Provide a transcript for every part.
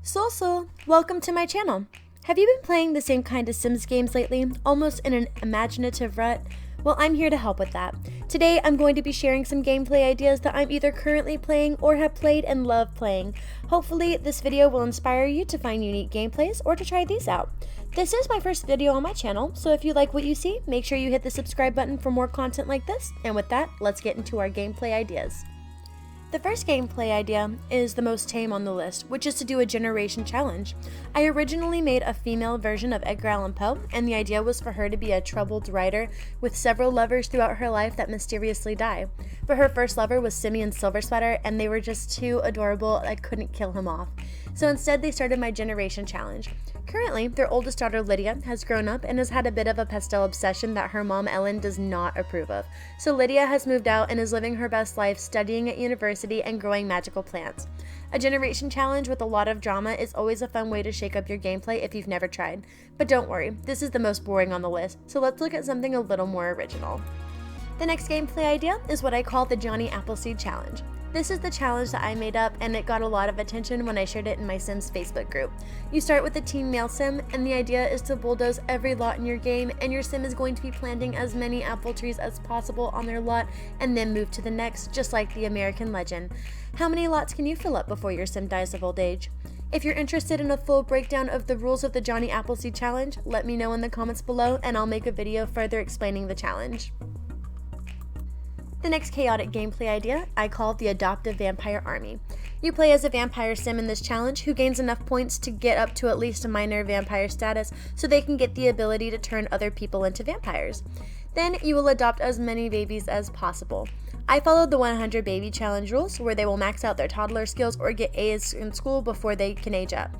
So, welcome to my channel. Have you been playing the same kind of Sims games lately, almost in an imaginative rut? Well, I'm here to help with that. Today, I'm going to be sharing some gameplay ideas that I'm either currently playing or have played and love playing. Hopefully, this video will inspire you to find unique gameplays or to try these out. This is my first video on my channel, so if you like what you see, make sure you hit the subscribe button for more content like this. And with that, let's get into our gameplay ideas. The first gameplay idea is the most tame on the list, which is to do a generation challenge. I originally made a female version of Edgar Allan Poe, and the idea was for her to be a troubled writer with several lovers throughout her life that mysteriously die. But her first lover was Simeon Silversweater, and they were just too adorable I couldn't kill him off. So instead they started my generation challenge. Currently, their oldest daughter Lydia has grown up and has had a bit of a pastel obsession that her mom Ellen does not approve of. So Lydia has moved out and is living her best life studying at university and growing magical plants. A generation challenge with a lot of drama is always a fun way to shake up your gameplay if you've never tried. But don't worry, this is the most boring on the list, so let's look at something a little more original. The next gameplay idea is what I call the Johnny Appleseed challenge. This is the challenge that I made up, and it got a lot of attention when I shared it in my Sims Facebook group. You start with a teen male Sim, and the idea is to bulldoze every lot in your game, and your Sim is going to be planting as many apple trees as possible on their lot, and then move to the next, just like the American legend. How many lots can you fill up before your Sim dies of old age? If you're interested in a full breakdown of the rules of the Johnny Appleseed challenge, let me know in the comments below, and I'll make a video further explaining the challenge. The next chaotic gameplay idea I call the adoptive vampire army. You play as a vampire sim in this challenge who gains enough points to get up to at least a minor vampire status so they can get the ability to turn other people into vampires. Then you will adopt as many babies as possible. I followed the 100 baby challenge rules where they will max out their toddler skills or get A's in school before they can age up.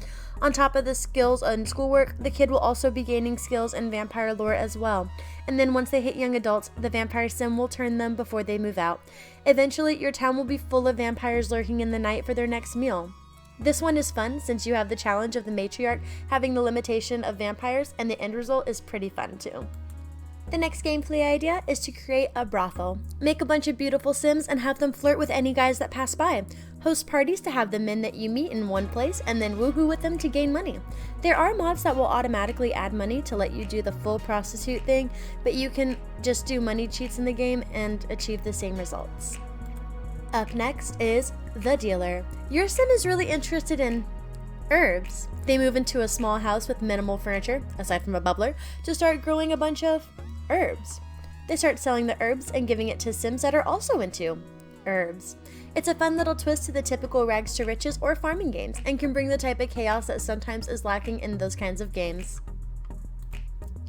On top of the skills and schoolwork, the kid will also be gaining skills in vampire lore as well. And then once they hit young adults, the vampire sim will turn them before they move out. Eventually, your town will be full of vampires lurking in the night for their next meal. This one is fun since you have the challenge of the matriarch having the limitation of vampires, and the end result is pretty fun too. The next gameplay idea is to create a brothel. Make a bunch of beautiful Sims and have them flirt with any guys that pass by. Host parties to have the men that you meet in one place and then woohoo with them to gain money. There are mods that will automatically add money to let you do the full prostitute thing, but you can just do money cheats in the game and achieve the same results. Up next is the dealer. Your Sim is really interested in herbs. They move into a small house with minimal furniture, aside from a bubbler, to start growing a bunch of herbs. They start selling the herbs and giving it to Sims that are also into herbs. It's a fun little twist to the typical rags to riches or farming games and can bring the type of chaos that sometimes is lacking in those kinds of games.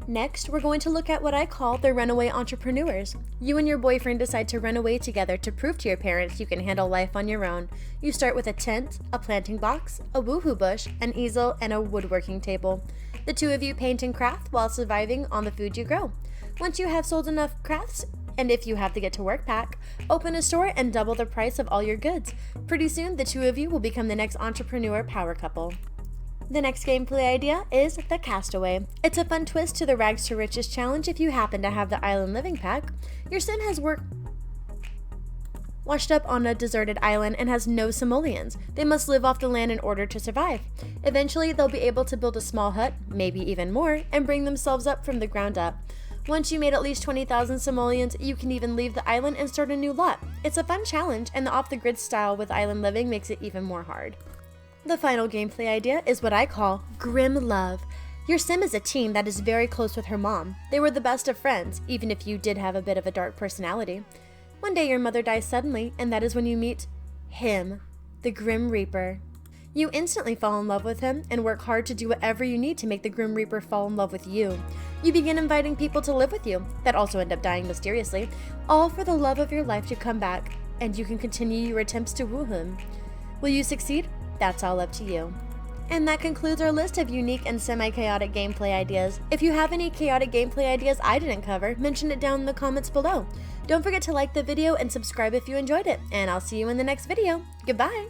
Next, we're going to look at what I call the runaway entrepreneurs. You and your boyfriend decide to run away together to prove to your parents you can handle life on your own. You start with a tent, a planting box, a woohoo bush, an easel, and a woodworking table. The two of you paint and craft while surviving on the food you grow. Once you have sold enough crafts, and if you have the get to work pack, open a store and double the price of all your goods. Pretty soon, the two of you will become the next entrepreneur power couple. The next gameplay idea is the castaway. It's a fun twist to the rags to riches challenge if you happen to have the island living pack. Your Sim has washed up on a deserted island and has no simoleons. They must live off the land in order to survive. Eventually, they'll be able to build a small hut, maybe even more, and bring themselves up from the ground up. Once you made at least 20,000 simoleons, you can even leave the island and start a new lot. It's a fun challenge, and the off-the-grid style with island living makes it even more hard. The final gameplay idea is what I call grim love. Your Sim is a teen that is very close with her mom. They were the best of friends, even if you did have a bit of a dark personality. One day your mother dies suddenly, and that is when you meet him, the Grim Reaper. You instantly fall in love with him and work hard to do whatever you need to make the Grim Reaper fall in love with you. You begin inviting people to live with you, that also end up dying mysteriously, all for the love of your life to come back, and you can continue your attempts to woo him. Will you succeed? That's all up to you. And that concludes our list of unique and semi-chaotic gameplay ideas. If you have any chaotic gameplay ideas I didn't cover, mention it down in the comments below. Don't forget to like the video and subscribe if you enjoyed it, and I'll see you in the next video. Goodbye!